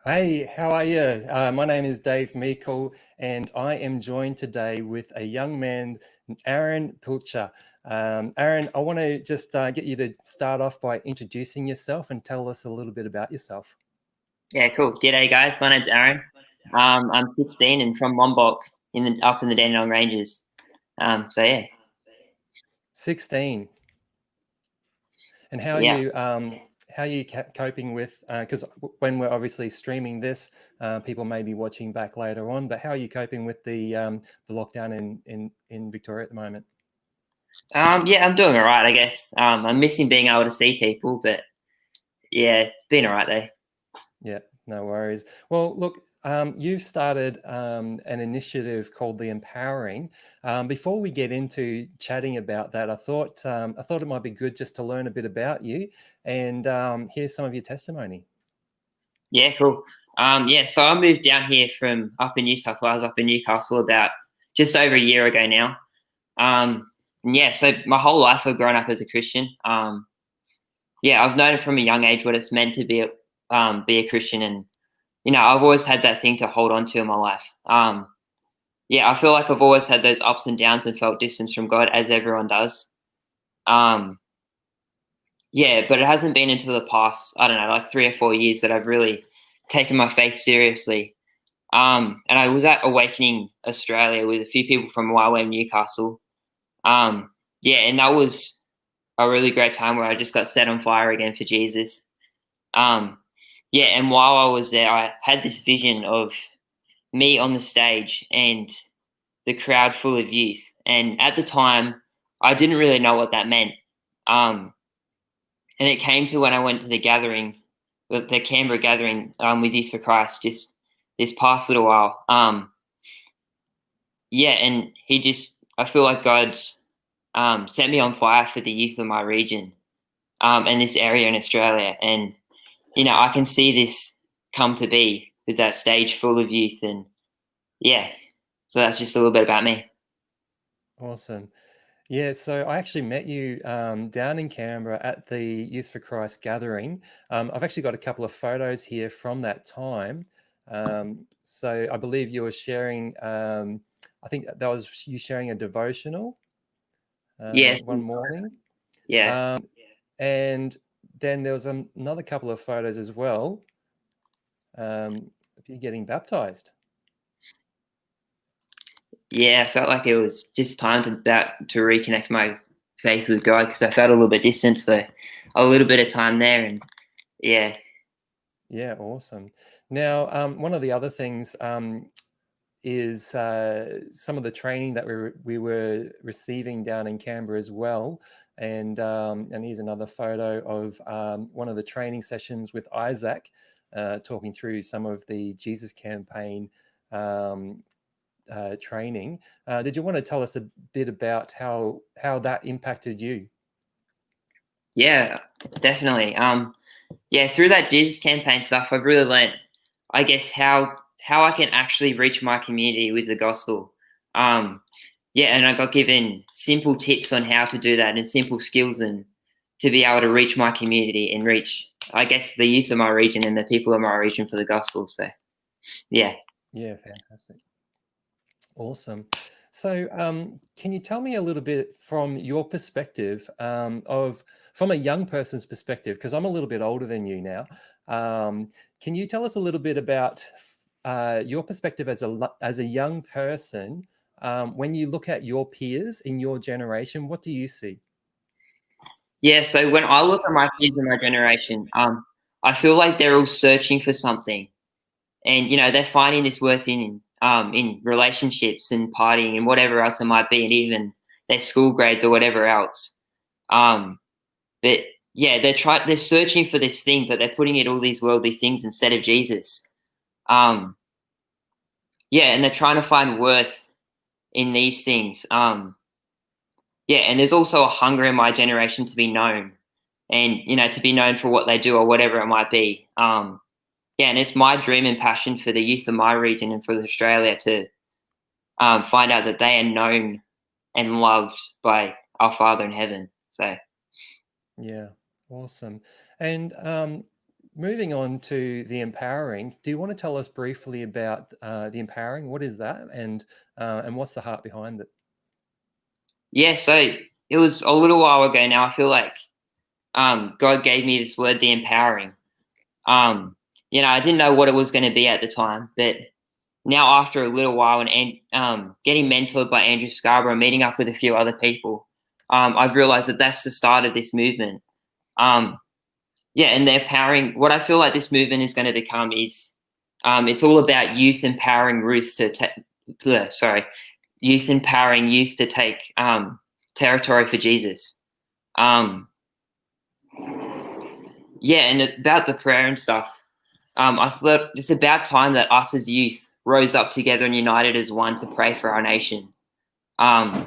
Hey, how are you? My name is Dave Meikle, and I am joined today with a young man, Aaron Pilcher. Aaron, I want to just get you to start off by introducing yourself and tell us a little bit about yourself. Yeah, cool. G'day, guys. My name's Aaron. I'm 16 and from Lombok up in the Dandenong Ranges. Yeah, 16. And yeah. how are you coping with? Because when we're obviously streaming this, people may be watching back later on. But how are you coping with the lockdown in Victoria at the moment? Yeah, I'm doing all right, I guess. I'm missing being able to see people, but yeah, it's been all right though. Yeah, no worries. Well, look, you've started an initiative called the Empowering. Before we get into chatting about that, I thought it might be good just to learn a bit about you and hear some of your testimony. Yeah, cool. Yeah, so I moved down here from up in Newcastle. I was up in Newcastle about just over a year ago now. And yeah, so my whole life I've grown up as a Christian. Yeah, I've known from a young age what it's meant to be a Christian, and I've always had that thing to hold on to in my life. Yeah, I feel like I've always had those ups and downs and felt distance from God, as everyone does. Um, yeah, but it hasn't been until the past, I don't know, like 3 or 4 years that I've really taken my faith seriously. And I was at Awakening Australia with a few people from YWAM Newcastle. Um, yeah, and that was a really great time where I just got set on fire again for Jesus. Um, yeah, and while I was there, I had this vision of me on the stage and the crowd full of youth. And at the time, I didn't really know what that meant. Um, and it came to when I went to the gathering, the Canberra gathering with Youth for Christ, just this past little while. Yeah, and I feel like God's set me on fire for the youth of my region and this area in Australia. And, I can see this come to be with that stage full of youth. And yeah, so that's just a little bit about me. Awesome. Yeah, so I actually met you down in Canberra at the Youth for Christ gathering. I've actually got a couple of photos here from that time. So I believe you were sharing, I think that was you sharing a devotional Yes, one morning. yeah. And then there was another couple of photos as well of you getting baptized. Yeah, I felt like it was just time to reconnect my faith with God because I felt a little bit distant for a little bit of time there, and yeah, Yeah, awesome. Now, one of the other things is some of the training that we were receiving down in Canberra as well. And here's another photo of one of the training sessions with Isaac, talking through some of the Jesus campaign um, training. Did you want to tell us a bit about how that impacted you? yeah, definitely. Yeah, through that Jesus campaign stuff, I've really learned, I guess, how I can actually reach my community with the gospel. Um, yeah, and I got given simple tips on how to do that and simple skills and to be able to reach my community and reach, I guess, the youth of my region and the people of my region for the gospel. So, yeah. Yeah, fantastic. Awesome. So, can you tell me a little bit from your perspective from a young person's perspective? Because I'm a little bit older than you now. Can you tell us a little bit about your perspective as a young person? When you look at your peers in your generation, what do you see? Yeah, so when I look at my kids in my generation, I feel like they're all searching for something, and they're finding this worth in relationships and partying and whatever else it might be, and even their school grades or whatever else. Um, but yeah, they're searching for this thing, but they're putting it all these worldly things instead of Jesus. Um, yeah, and they're trying to find worth in these things. Yeah, and there's also a hunger in my generation to be known, and to be known for what they do or whatever it might be. Yeah, and it's my dream and passion for the youth of my region and for Australia to find out that they are known and loved by our Father in heaven. So Yeah, awesome. And moving on to the empowering, do you want to tell us briefly about the empowering? What is that, and what's the heart behind it? Yeah, so it was a little while ago now. I feel like God gave me this word, the empowering. I didn't know what it was going to be at the time, but now after a little while and getting mentored by Andrew Scarborough, meeting up with a few other people, I've realized that that's the start of this movement. And they're empowering. What I feel like this movement is going to become is, it's all about youth empowering youth empowering youth to take territory for Jesus. And about the prayer and stuff. I thought it's about time that us as youth rose up together and united as one to pray for our nation. And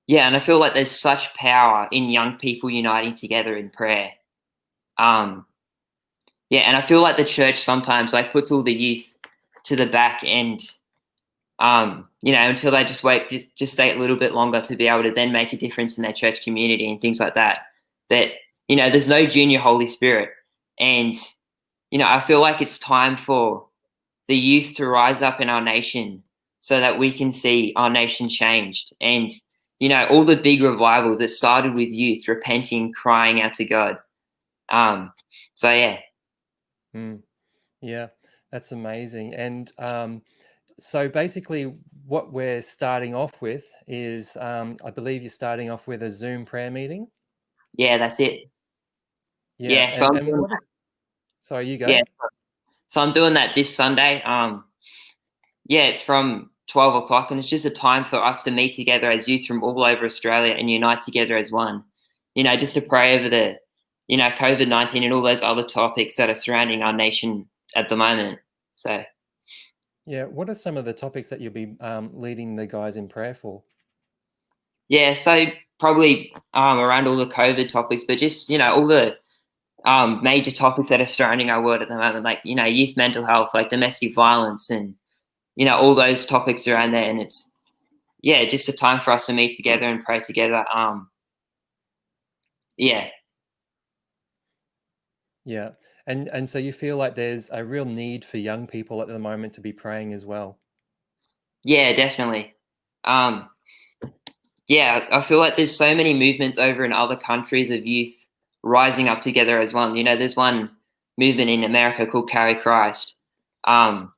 I feel like there's such power in young people uniting together in prayer. And I feel like the church sometimes puts all the youth to the back and until they just stay a little bit longer to be able to then make a difference in their church community and things like that. But there's no junior Holy Spirit, and I feel like it's time for the youth to rise up in our nation so that we can see our nation changed. And all the big revivals that started with youth repenting, crying out to God. Yeah, that's amazing. And so basically what we're starting off with is, I believe you're starting off with a Zoom prayer meeting. Yeah, that's it. Yeah. So and what is, sorry, you go. Yeah, so I'm doing that this Sunday. It's from 12 o'clock, and it's just a time for us to meet together as youth from all over Australia and unite together as one. Just to pray over the, COVID-19 and all those other topics that are surrounding our nation at the moment. So. Yeah, what are some of the topics that you'll be leading the guys in prayer for? Yeah, so probably around all the COVID topics, but just, all the major topics that are surrounding our world at the moment, like, youth mental health, like domestic violence and, all those topics around there. And it's, just a time for us to meet together and pray together. Yeah. And so you feel like there's a real need for young people at the moment to be praying as well? Yeah, definitely. I feel like there's so many movements over in other countries of youth rising up together as one. There's one movement in America called Carry Christ. And,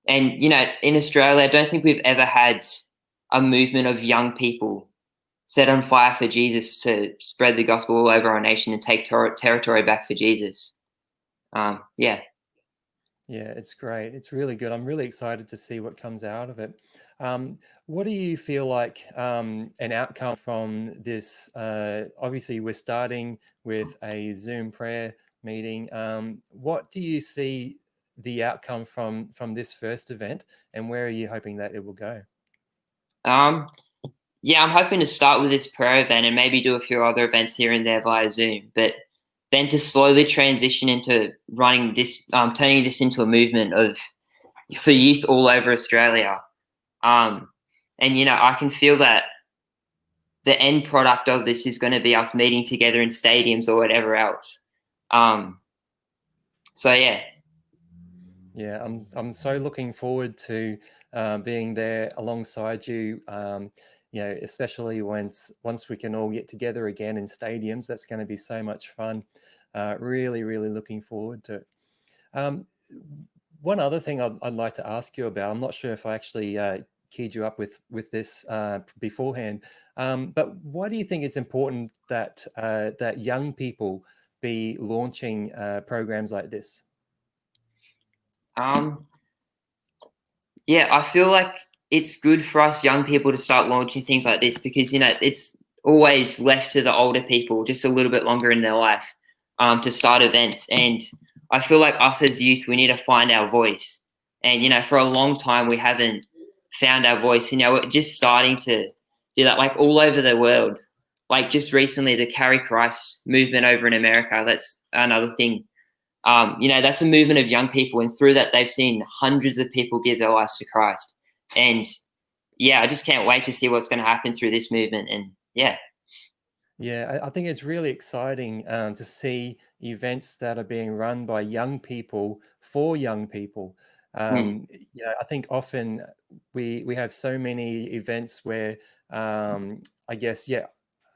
in Australia, I don't think we've ever had a movement of young people set on fire for Jesus to spread the gospel all over our nation and take territory back for Jesus. Yeah, it's great. It's really good. I'm really excited to see what comes out of it. What do you feel like an outcome from this? Obviously, we're starting with a Zoom prayer meeting. What do you see the outcome from this first event, and where are you hoping that it will go? I'm hoping to start with this prayer event and maybe do a few other events here and there via Zoom, but then to slowly transition into running this, turning this into a movement for youth all over Australia. And I can feel that the end product of this is going to be us meeting together in stadiums or whatever else. Yeah, I'm so looking forward to being there alongside you. Especially once we can all get together again in stadiums. That's going to be so much fun. Really, really looking forward to it. One other thing I'd like to ask you about. I'm not sure if I actually keyed you up with this beforehand, but why do you think it's important that that young people be launching programs like this? I feel like it's good for us young people to start launching things like this because, it's always left to the older people just a little bit longer in their life to start events. And I feel like us as youth, we need to find our voice. And, for a long time, we haven't found our voice. We're just starting to do that, like all over the world. Like just recently, the Carry Christ movement over in America, that's another thing. That's a movement of young people, and through that, they've seen hundreds of people give their lives to Christ. And I just can't wait to see what's going to happen through this movement. And Yeah, I think it's really exciting to see events that are being run by young people for young people. Mm. I think often we have so many events where I guess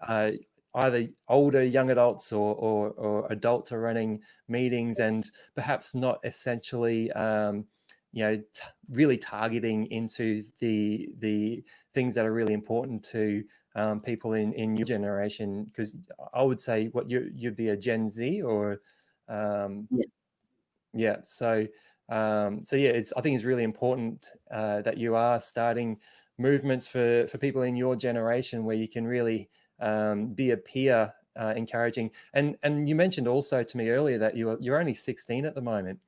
uh, either older young adults or adults are running meetings and perhaps not essentially really targeting into the things that are really important to people in your generation, because I would say what you'd be a Gen Z or Yeah. yeah. So yeah, I think it's really important that you are starting movements for people in your generation where you can really be a peer, encouraging. And you mentioned also to me earlier that you're only 16 at the moment.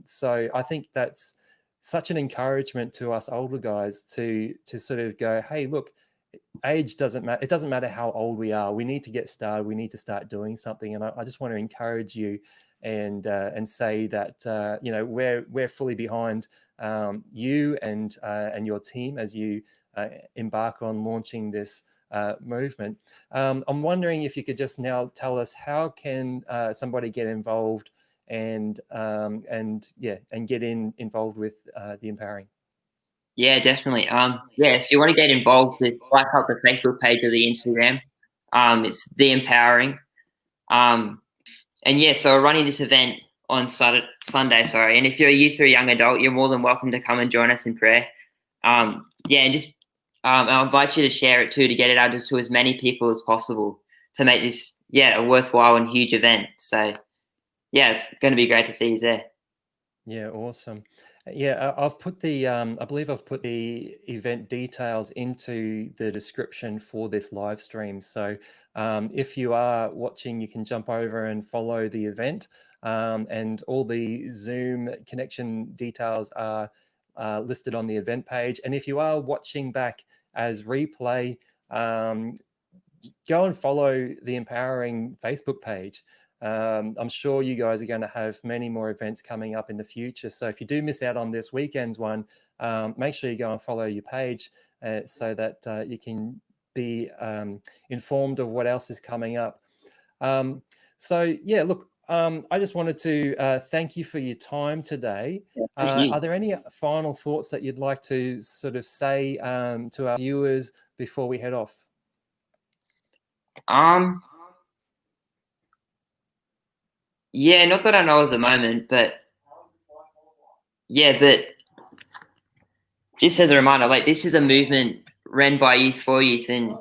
So I think that's such an encouragement to us older guys to sort of go, hey, look, age doesn't matter. It doesn't matter how old we are. We need to get started. We need to start doing something. And I just want to encourage you and say that we're fully behind you and your team as you embark on launching this movement. I'm wondering if you could just now tell us how can somebody get involved and get involved with the empowering. Yeah, definitely. Yeah, if you want to get involved with like up the Facebook page or the Instagram, it's the empowering. Um, and yeah, so we're running this event on Sunday, sorry. And if you're a youth or a young adult, you're more than welcome to come and join us in prayer. Yeah, and just I'll invite you to share it too, to get it out to as many people as possible to make this, a worthwhile and huge event. So yeah, it's going to be great to see you there. Yeah, awesome. Yeah, I've put I believe I've put the event details into the description for this live stream. So if you are watching, you can jump over and follow the event. And all the Zoom connection details are listed on the event page. And if you are watching back as replay, um, go and follow the Empowering Facebook page. I'm sure you guys are going to have many more events coming up in the future. So if you do miss out on this weekend's one, make sure you go and follow your page so that you can be informed of what else is coming up. So yeah, look, I just wanted to thank you for your time today. Yeah, thank you. Are there any final thoughts that you'd like to sort of say to our viewers before we head off? Um, yeah, not that I know at the moment, but yeah, but just as a reminder, like this is a movement run by youth for youth, and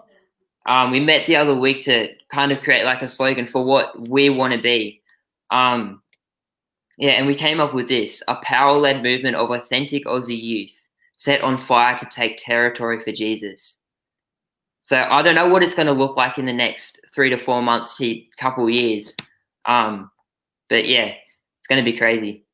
we met the other week to kind of create like a slogan for what we want to be. Um, yeah, and we came up with this: a power-led movement of authentic Aussie youth set on fire to take territory for Jesus. So I don't know what it's going to look like in the next 3 to 4 months to couple years, but yeah, it's going to be crazy.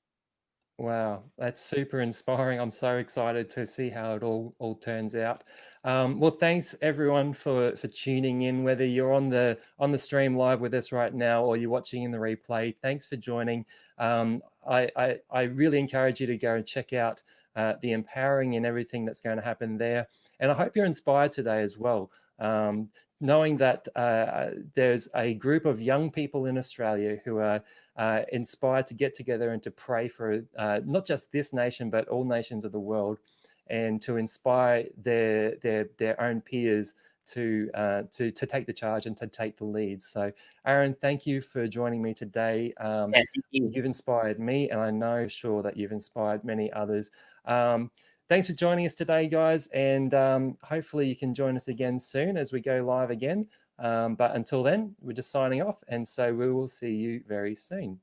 Wow, that's super inspiring. I'm so excited to see how it all turns out. Well, thanks everyone for tuning in. Whether you're on the stream live with us right now or you're watching in the replay, thanks for joining. I really encourage you to go and check out the empowering and everything that's going to happen there. And I hope you're inspired today as well. Knowing that there's a group of young people in Australia who are inspired to get together and to pray for not just this nation, but all nations of the world, and to inspire their own peers to take the charge and to take the lead. So, Aaron, thank you for joining me today. Yeah, thank you. You've inspired me, and I know sure that you've inspired many others. Thanks for joining us today, guys, and hopefully you can join us again soon as we go live again. But until then, we're just signing off, and so we will see you very soon.